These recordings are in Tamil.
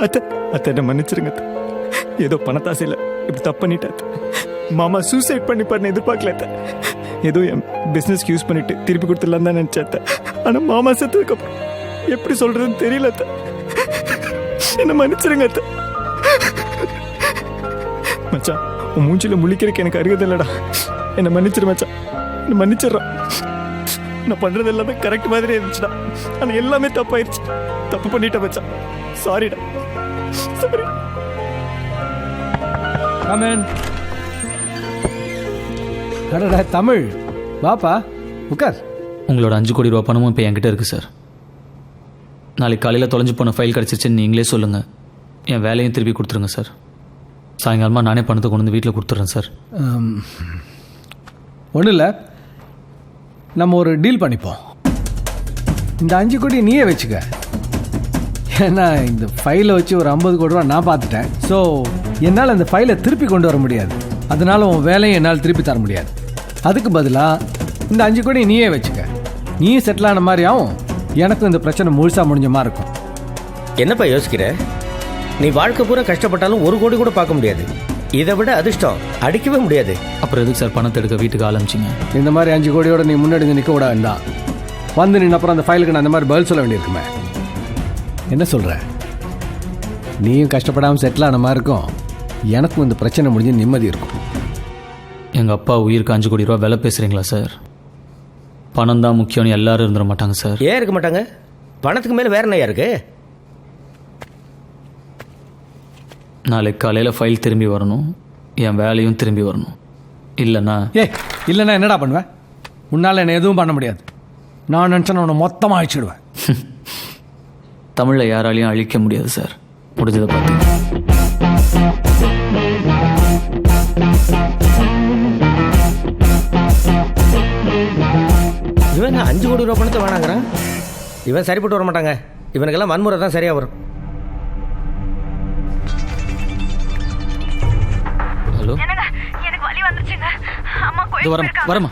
அத்தை அத்தை என்ன மன்னிச்சிருங்க அத்தை. ஏதோ பணத்தாசையில் இப்படி தப்பு பண்ணிட்டேன் அத்தை. மாமா சூசைட் பண்ணிப்பாருன்னு எதிர்பார்க்கல அத்தை. ஏதோ என் பிஸ்னஸ்க்கு யூஸ் பண்ணிட்டு திருப்பி கொடுத்துடலாம் தான் நினச்சேன் அத்தை. ஆனால் மாமா செத்ததுக்கப்புறம் எப்படி சொல்கிறதுன்னு தெரியல அத்தை. என்ன மன்னிச்சிருங்க அத்தை. மச்சான் உன் மூஞ்சில முழிக்கிறதுக்கு எனக்கு அருகதை இல்லடா. என்னை மன்னிச்சிரு மச்சான், என்ன மன்னிச்சிடுறான். நான் பண்றது எல்லாமே கரெக்ட் மாதிரி இருந்துச்சுடா, ஆனால் எல்லாமே தப்பாயிருச்சு. தப்பு பண்ணிட்டேன் மச்சான், சாரிடா. சாரி. ஆமென். அடடா தமிழ், வாப்பா உட்கார். உங்களோட 5 கோடி ரூபா பணமும் இப்போ என்கிட்ட இருக்குது சார். நாளைக்கு காலையில் தொலைஞ்சு போன ஃபைல் கிடச்சிருச்சுன்னு நீங்களே சொல்லுங்கள். என் வேலையும் திருப்பி கொடுத்துருங்க சார். சாயங்காலமாக நானே பணத்தை கொண்டு வந்து வீட்டில் கொடுத்துட்றேன் சார். ஒன்றும் இல்லை, நம்ம ஒரு டீல் பண்ணிப்போம். இந்த 5 கோடி நீயே வச்சுக்க. ஏன்னா இந்த ஃபைலை வச்சு ஒரு 50 கோடி ரூபா நான் பார்த்துட்டேன். ஸோ என்னால் அந்த ஃபைலை திருப்பி கொண்டு வர முடியாது. அதனால உன் வேலையை என்னால் திருப்பி தர முடியாது. அதுக்கு பதிலாக இந்த 5 கோடி நீயே வச்சுக்க. நீயும் செட்டில் ஆன மாதிரி ஆகும், எனக்கும் இந்த பிரச்சனை முழுசாக முடிஞ்ச மாதிரி இருக்கும். என்னப்பா யோசிக்கிற? நீ வாழ்க்கை பூரா கஷ்டப்பட்டாலும் 1 கோடி கூட பார்க்க முடியாது. இதை விட அதிர்ஷ்டம் அடிக்கவே முடியாது. அப்புறம் எதுக்கு சார் பணத்தை எடுக்க வீட்டுக்கு ஆரம்பிச்சிங்க? இந்த மாதிரி 5 கோடியோட நீ முன்னாடி நிற்க விடாதுதான். வந்து நின்று அப்புறம் அந்த ஃபைலுக்கு நான் அந்த மாதிரி பதில் சொல்ல வேண்டியிருக்குமே. என்ன சொல்கிற? நீயும் கஷ்டப்படாமல் செட்டில் ஆன மாதிரி இருக்கும், எனக்கும் இந்த பிரச்சனை முடிஞ்சு நிம்மதி இருக்கும். எங்கள் அப்பா உயிருக்கு 5 கோடி ரூபா விலை பேசுகிறீங்களா சார்? பணம் தான் முக்கியம்னு எல்லாரும் இருந்துட மாட்டாங்க சார். ஏன் இருக்க மாட்டாங்க? பணத்துக்கு மேலே வேற என்ன இருக்கு? நாளைக்கு காலையில் ஃபைல் திரும்பி வரணும், என் வேலையும் திரும்பி வரணும். இல்லைண்ணா இல்லைன்னா என்னடா பண்ணுவேன்? உன்னால் என்ன எதுவும் பண்ண முடியாது. நான் நினச்சேன் உன்னை மொத்தமாக அழிச்சிடுவேன். தமிழில் யாராலையும் அழிக்க முடியாது சார். முடிஞ்சதை பார்த்து இவன் 5 கோடி ரூபா பணத்தை வேணாங்கிறான். இவன் சரிப்பட்டு வர மாட்டாங்க. இவனுக்கெல்லாம் வன்முறை தான் சரியாக வரும். ஹலோ, எனக்கு வலி வந்துருச்சுங்க. அம்மா இது வரமா.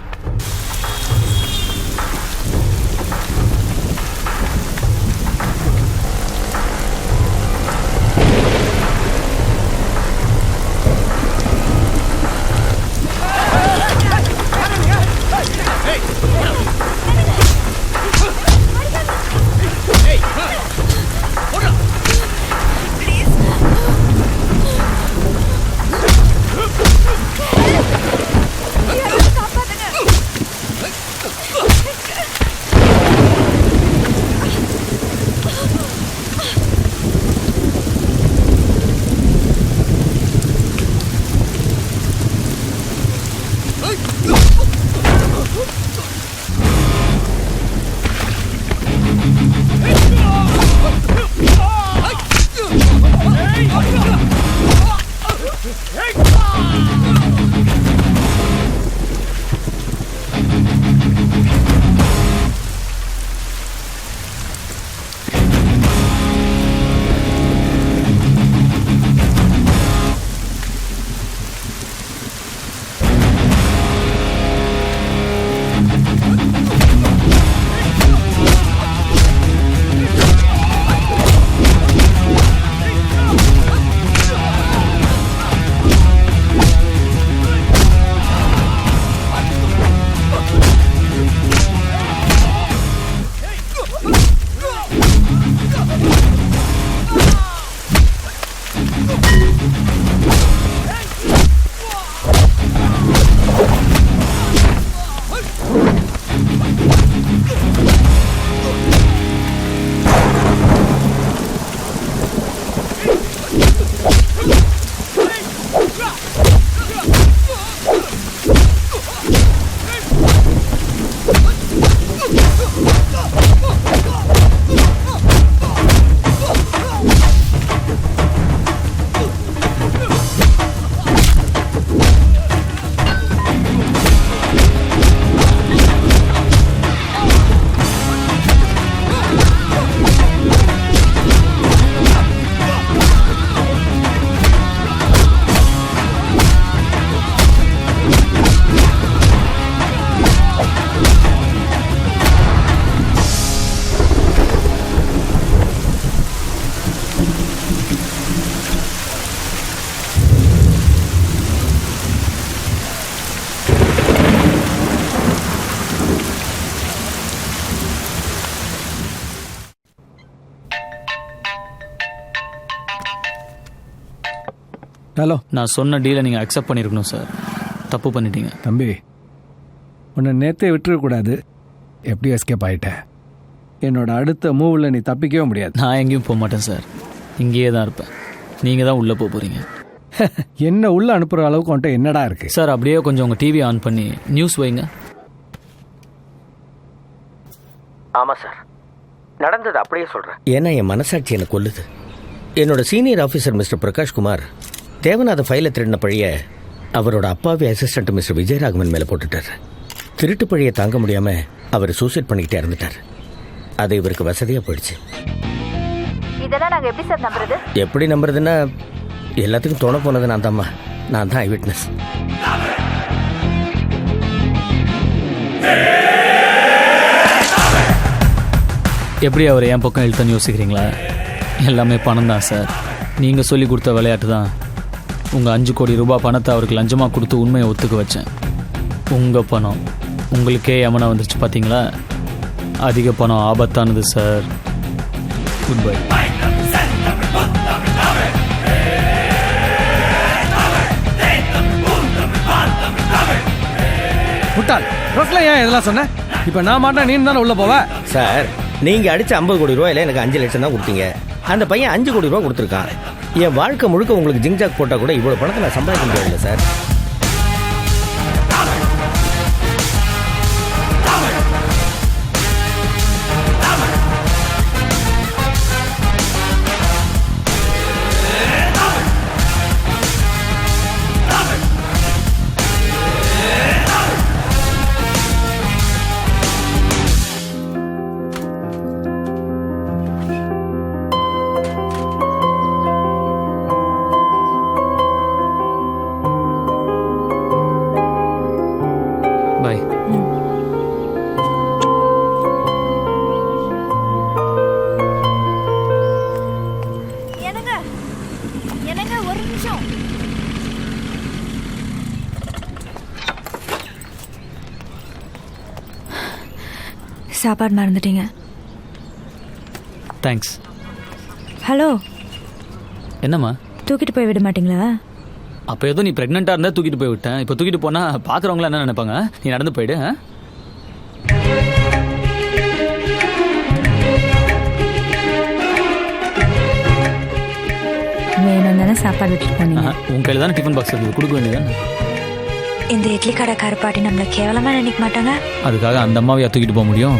ஹலோ நான் சொன்ன டீலை நீங்கள் அக்செப்ட் பண்ணியிருக்கணும் சார். தப்பு பண்ணிட்டீங்க. தம்பி, உன்னை நேற்றே விட்டுறக்கூடாது. எப்படி எஸ்கேப் ஆகிட்ட? என்னோட அடுத்த மூவில் நீ தப்பிக்கவே முடியாது. நான் எங்கேயும் போக மாட்டேன் சார். இங்கேயே தான் இருப்பேன். நீங்கள் தான் உள்ளே போக போகிறீங்க. என்ன உள்ளே அனுப்புகிற அளவுக்கு உன்ட்ட என்னடா இருக்குது? சார் அப்படியே கொஞ்சம் உங்கள் டிவி ஆன் பண்ணி நியூஸ் வைங்க. ஆமாம் சார், நடந்தது அப்படியே சொல்கிறேன். ஏன்னா என் மனசாட்சி எனக்கு கொல்லுது. என்னோட senior officer mister Prakash Kumar Devanatha ஃபைலை திருடின பழிய அவரோட அப்பாவி அசிஸ்டன்ட் மிஸ்டர் விஜயராகவன் மேலே போட்டுட்டார். திருட்டு பழியை தாங்க முடியாமல் அவர் சூசைட் பண்ணிக்கிட்டே இறந்துட்டார். அது இவருக்கு வசதியாக போயிடுச்சு. இதெல்லாம் நாங்க எப்படி சார் நம்புறது? எப்படி நம்புறதுன்னா, எல்லாத்துக்கும் தோண போனது நான் தான்மா. நான் தான் ஐ விட்னஸ். எப்படி அவர் என் பக்கம் இழுத்தன்னு யோசிக்கிறீங்களா? எல்லாமே பணம் தான் சார். நீங்கள் சொல்லி கொடுத்த விளையாட்டு தான். உங்கள் 5 கோடி ரூபாய் பணத்தை அவருக்கு லஞ்சமாக கொடுத்து உண்மையை ஒத்துக்க வச்சேன். உங்கள் பணம் உங்களுக்கே யமனா வந்துருச்சு பார்த்தீங்களா? அதிக பணம் ஆபத்தானது சார். Good bye. முட்டாள், ரோட்ல ஏன் இதெல்லாம் சொன்ன? இப்போ நான் மாட்டேன், நீ தானே உள்ளே போவ. சார், நீங்கள் அடித்த 50 கோடி ரூபாயில் எனக்கு 5 லட்சம் தான் கொடுத்தீங்க. அந்த பையன் 5 கோடி ரூபா கொடுத்துருக்கான். என் வாழ்க்கை முழுக்க உங்களுக்கு ஜிங்ஜாக் போட்டால் கூட இவ்வளோ பணத்தை நான் சம்பாதிக்க முடியல சார். பாய். என்னங்க என்னங்க ஒரு நிமிஷம். சாப்பாடு மறந்துட்டீங்க. தேங்க்ஸ். ஹலோ, என்னம்மா? தூக்கிட்டு போய் விட மாட்டீங்களா? அப்போ ஏதோ நீ ப்ரெக்னெண்ட்டாக இருந்தால் தூக்கிட்டு போய் விட்டேன். இப்போ தூக்கிட்டு போனால் பார்க்குறவங்களாம் என்ன நினைப்பாங்க? நீ நடந்து போயிடு. வேணும் தானே சாப்பாடு விட்டுட்டு போனீங்க. உன் கையில் தானே டிஃபன் பாக்ஸ் இருக்குது, கொடுக்க வேண்டியதானே? இந்த இட்லி கடை கருப்பாட்டி நம்மளை கேவலமா நினைக்க மாட்டாங்க. அதுக்காக அந்த அம்மாவையா தூக்கிட்டு போக முடியும்?